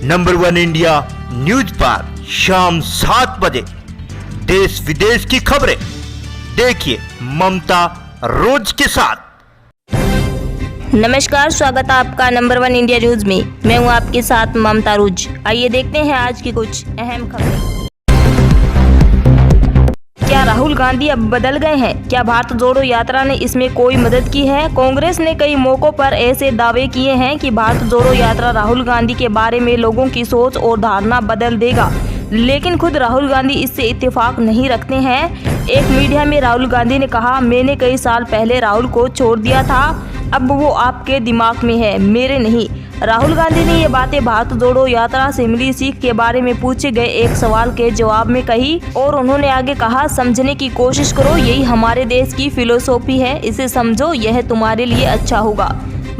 Number 1 India news पर शाम 7 बजे देश विदेश की खबरें देखिए ममता रोज के साथ। नमस्कार, स्वागत है आपका नंबर 1 इंडिया न्यूज में। मैं हूं आपके साथ ममता रोज। आइए देखते हैं आज की कुछ अहम खबरें। क्या राहुल गांधी अब बदल गए हैं? क्या भारत जोड़ो यात्रा ने इसमें कोई मदद की है? कांग्रेस ने कई मौकों पर ऐसे दावे किए हैं कि भारत जोड़ो यात्रा राहुल गांधी के बारे में लोगों की सोच और धारणा बदल देगा, लेकिन खुद राहुल गांधी इससे इत्तेफाक नहीं रखते हैं। एक मीडिया में राहुल गांधी ने कहा, मैंने कई साल पहले राहुल को छोड़ दिया था, अब वो आपके दिमाग में है, मेरे नहीं। राहुल गांधी ने ये बातें भारत जोड़ो यात्रा से मिली सीख के बारे में पूछे गए एक सवाल के जवाब में कही और उन्होंने आगे कहा, समझने की कोशिश करो, यही हमारे देश की फिलोसॉफी है, इसे समझो, यह तुम्हारे लिए अच्छा होगा।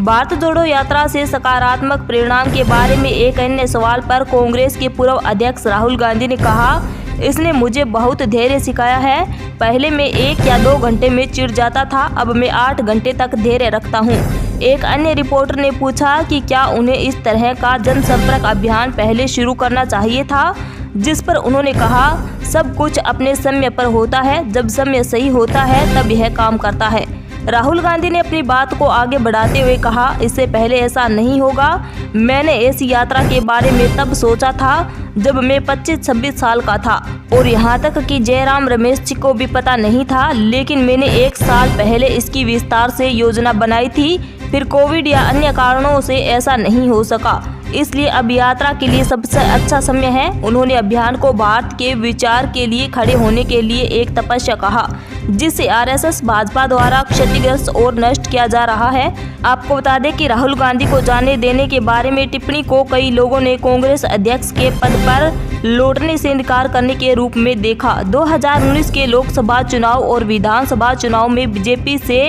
भारत जोड़ो यात्रा से सकारात्मक परिणाम के बारे में एक अन्य सवाल पर कांग्रेस के पूर्व अध्यक्ष राहुल गांधी ने कहा, इसने मुझे बहुत धैर्य सिखाया है। पहले मैं 1 या 2 घंटे में चिढ़ जाता था, अब मैं 8 घंटे तक धैर्य रखता हूँ। एक अन्य रिपोर्टर ने पूछा कि क्या उन्हें इस तरह का जनसंपर्क अभियान पहले शुरू करना चाहिए था, जिस पर उन्होंने कहा, सब कुछ अपने समय पर होता है, जब समय सही होता है तब यह काम करता है। राहुल गांधी ने अपनी बात को आगे बढ़ाते हुए कहा, इससे पहले ऐसा नहीं होगा। मैंने ऐसी यात्रा के बारे में तब सोचा था जब मैं 25-26 साल का था और यहाँ तक कि जयराम रमेश जी को भी पता नहीं था, लेकिन मैंने 1 साल पहले इसकी विस्तार से योजना बनाई थी, फिर कोविड या अन्य कारणों से ऐसा नहीं हो सका, इसलिए अब यात्रा के लिए सबसे अच्छा समय है। उन्होंने अभियान को भारत के विचार के लिए खड़े होने के लिए एक तपस्या कहा, जिसे आरएसएस भाजपा द्वारा क्षतिग्रस्त और नष्ट किया जा रहा है। आपको बता दें कि राहुल गांधी को जाने देने के बारे में टिप्पणी को कई लोगों ने कांग्रेस अध्यक्ष के पद पर लौटने से इनकार करने के रूप में देखा। 2019 के लोकसभा चुनाव और विधानसभा चुनाव में बीजेपी से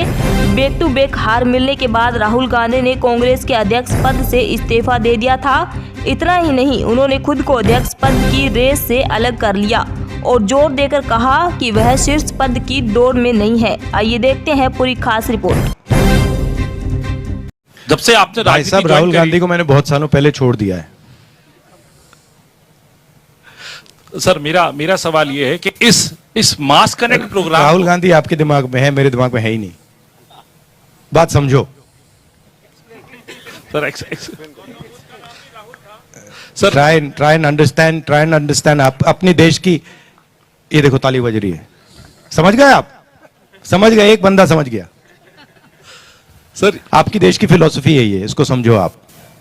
बैक टू बैक हार मिलने के बाद राहुल गांधी ने कांग्रेस के अध्यक्ष पद से इस्तीफा दे दिया था। इतना ही नहीं, उन्होंने खुद को अध्यक्ष पद की रेस से अलग कर लिया और जोर देकर कहा कि वह शीर्ष पद की दौड़ में नहीं है। आइए देखते हैं पूरी खास रिपोर्ट। जब से आपने भाई साहब, राहुल गांधी को मैंने बहुत सालों पहले छोड़ दिया है। सर, मेरा सवाल ये है कि इस मास कनेक्ट प्रोग्राम, राहुल गांधी आपके दिमाग में है, मेरे दिमाग में है ही नहीं। बात समझो सर। ट्राई एंड अंडरस्टैंड आप अपने देश की। ये देखो ताली बज रही है, समझ गए आप? समझ गए, एक बंदा समझ गया। सर, आपकी देश की फिलॉसफी है ये, इसको समझो आप,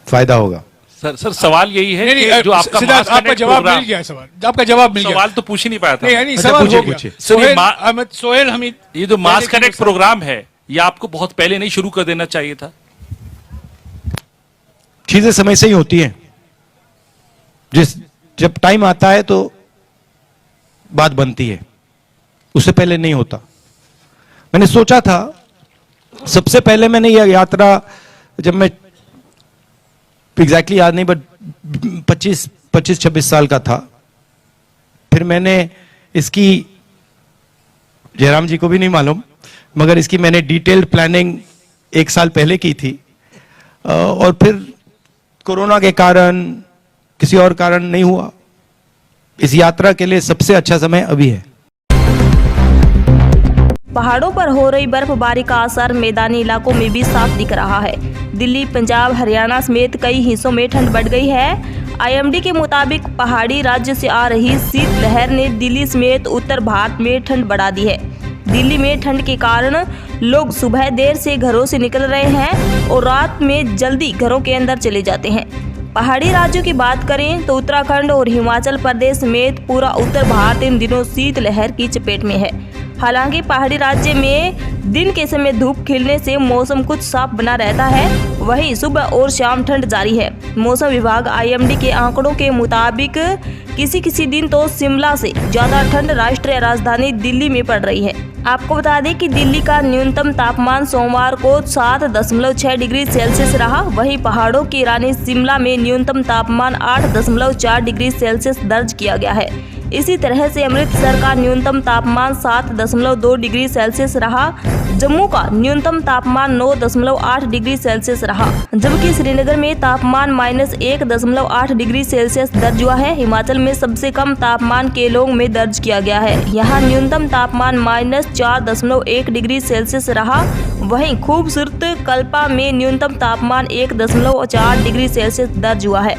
फायदा होगा। सर सवाल यही है कि जो आपका मास आपका कनेक्ट जवाब प्रोग्राम, मिल गया। आपका जवाब मिल गया। सवाल तो पूछ ही नहीं पाया था। नहीं, सवाल हो गया। सोहेल हमीद, ये जो मास कनेक्ट प्रोग्राम है, ये आपको बहुत पहले नहीं शुरू कर देना चाहिए था? चीजें समय से ही होती हैं, जब टाइम आता है तो बात बनती है, उससे पहले नहीं होता। मैंने सोचा था, सबसे पहले मैंने यह यात्रा, जब मैं एग्जैक्टली याद नहीं, बट 25-26 साल का था, फिर मैंने इसकी, जयराम जी को भी नहीं मालूम, मगर इसकी मैंने डिटेल्ड प्लानिंग 1 साल पहले की थी, और फिर कोरोना के कारण, किसी और कारण नहीं हुआ। इस यात्रा के लिए सबसे अच्छा समय अभी है। पहाड़ों पर हो रही बर्फबारी का असर मैदानी इलाकों में भी साफ दिख रहा है। दिल्ली, पंजाब, हरियाणा समेत कई हिस्सों में ठंड बढ़ गई है। आईएमडी के मुताबिक पहाड़ी राज्य से आ रही शीतलहर ने दिल्ली समेत उत्तर भारत में ठंड बढ़ा दी है। दिल्ली में ठंड के कारण लोग सुबह देर से घरों से निकल रहे हैं और रात में जल्दी घरों के अंदर चले जाते हैं। पहाड़ी राज्यों की बात करें तो उत्तराखंड और हिमाचल प्रदेश समेत पूरा उत्तर भारत इन दिनों शीतलहर की चपेट में है। हालांकि पहाड़ी राज्य में दिन के समय धूप खिलने से मौसम कुछ साफ बना रहता है, वहीं सुबह और शाम ठंड जारी है। मौसम विभाग आईएमडी के आंकड़ों के मुताबिक किसी दिन तो शिमला से ज्यादा ठंड राष्ट्रीय राजधानी दिल्ली में पड़ रही है। आपको बता दें कि दिल्ली का न्यूनतम तापमान सोमवार को 7.6 डिग्री सेल्सियस रहा, वहीं पहाड़ों की रानी शिमला में न्यूनतम तापमान 8.4 डिग्री सेल्सियस दर्ज किया गया है। इसी तरह से अमृतसर का न्यूनतम तापमान 7.2 डिग्री सेल्सियस रहा। जम्मू का न्यूनतम तापमान 9.8 डिग्री सेल्सियस रहा, जबकि श्रीनगर में तापमान -1.8 डिग्री सेल्सियस दर्ज हुआ है। हिमाचल में सबसे कम तापमान केलोंग में दर्ज किया गया है। यहाँ न्यूनतम तापमान -4.1 डिग्री सेल्सियस रहा। वहीं खूबसूरत कल्पा में न्यूनतम तापमान 1.4 डिग्री सेल्सियस दर्ज हुआ है।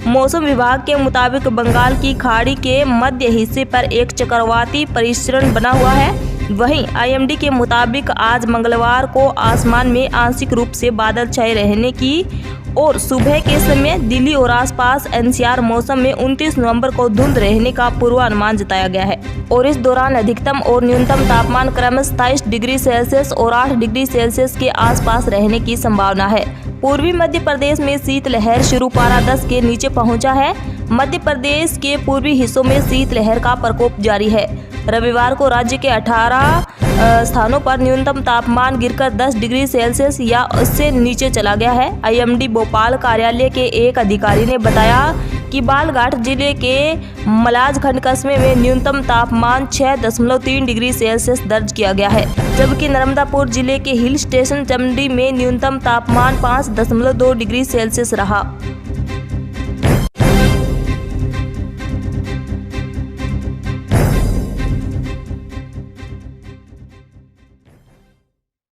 मौसम विभाग के मुताबिक बंगाल की खाड़ी के मध्य हिस्से पर एक चक्रवाती परिसरण बना हुआ है। वहीं आईएमडी के मुताबिक आज मंगलवार को आसमान में आंशिक रूप से बादल छाए रहने की और सुबह के समय दिल्ली और आसपास एनसीआर मौसम में 29 नवंबर को धुंध रहने का पूर्वानुमान जताया गया है और इस दौरान अधिकतम और न्यूनतम तापमान क्रमशः 27 डिग्री सेल्सियस और 8 डिग्री सेल्सियस के आसपास रहने की संभावना है। पूर्वी मध्य प्रदेश में शीतलहर शुरू पारा 10 के नीचे पहुंचा है। मध्य प्रदेश के पूर्वी हिस्सों में शीतलहर का प्रकोप जारी है। रविवार को राज्य के 18 स्थानों पर न्यूनतम तापमान गिरकर 10 डिग्री सेल्सियस या उससे नीचे चला गया है। आईएमडी भोपाल कार्यालय के एक अधिकारी ने बताया कि बालघाट जिले के मलाजखंड कस्बे में न्यूनतम तापमान 6.3 डिग्री सेल्सियस दर्ज किया गया है, जबकि नर्मदापुर जिले के हिल स्टेशन चमड़ी में न्यूनतम तापमान 5.2 डिग्री सेल्सियस रहा।